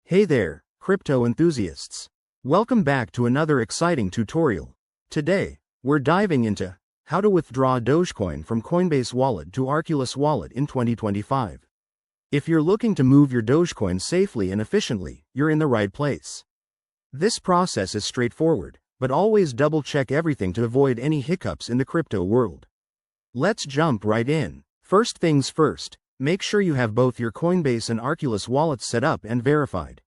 Hey there, crypto enthusiasts. Welcome back to another exciting tutorial. Today, we're diving into how to withdraw Dogecoin from Coinbase Wallet to Arculus Wallet in 2025. If you're looking to move your Dogecoin safely and efficiently, you're in the right place. This process is straightforward, but always double-check everything to avoid any hiccups in the crypto world. Let's jump right in. First things first, make sure you have both your Coinbase and Arculus wallets set up and verified.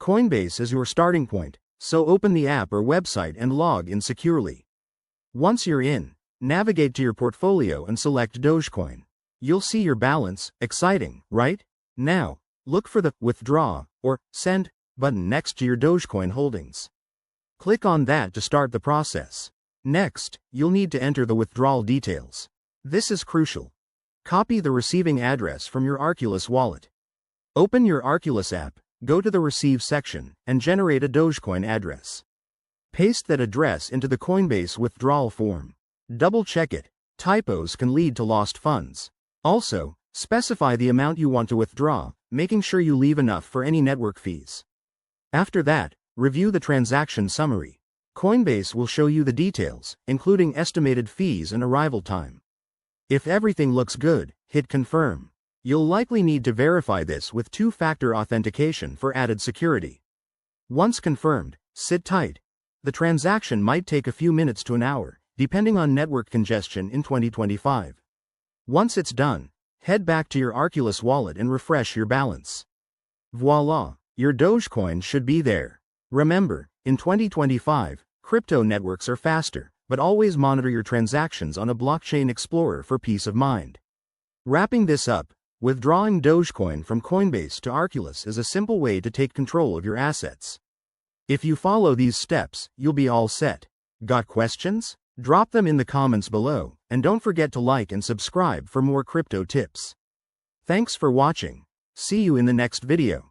Coinbase is your starting point, so open the app or website and log in securely. Once you're in, navigate to your portfolio and select Dogecoin. You'll see your balance. Exciting, right? Now, look for the Withdraw or Send button next to your Dogecoin holdings. Click on that to start the process. Next, you'll need to enter the withdrawal details. This is crucial. Copy the receiving address from your Arculus wallet. Open your Arculus app, go to the Receive section, and generate a Dogecoin address. Paste that address into the Coinbase withdrawal form. Double-check it. Typos can lead to lost funds. Also, specify the amount you want to withdraw, making sure you leave enough for any network fees. After that, review the transaction summary. Coinbase will show you the details, including estimated fees and arrival time. If everything looks good, hit Confirm. You'll likely need to verify this with two-factor authentication for added security. Once confirmed, sit tight. The transaction might take a few minutes to an hour, depending on network congestion in 2025. Once it's done, head back to your Arculus wallet and refresh your balance. Voila, your Dogecoin should be there. Remember, in 2025, crypto networks are faster, but always monitor your transactions on a blockchain explorer for peace of mind. Wrapping this up, withdrawing Dogecoin from Coinbase to Arculus is a simple way to take control of your assets. If you follow these steps, you'll be all set. Got questions? Drop them in the comments below, and don't forget to like and subscribe for more crypto tips. Thanks for watching. See you in the next video.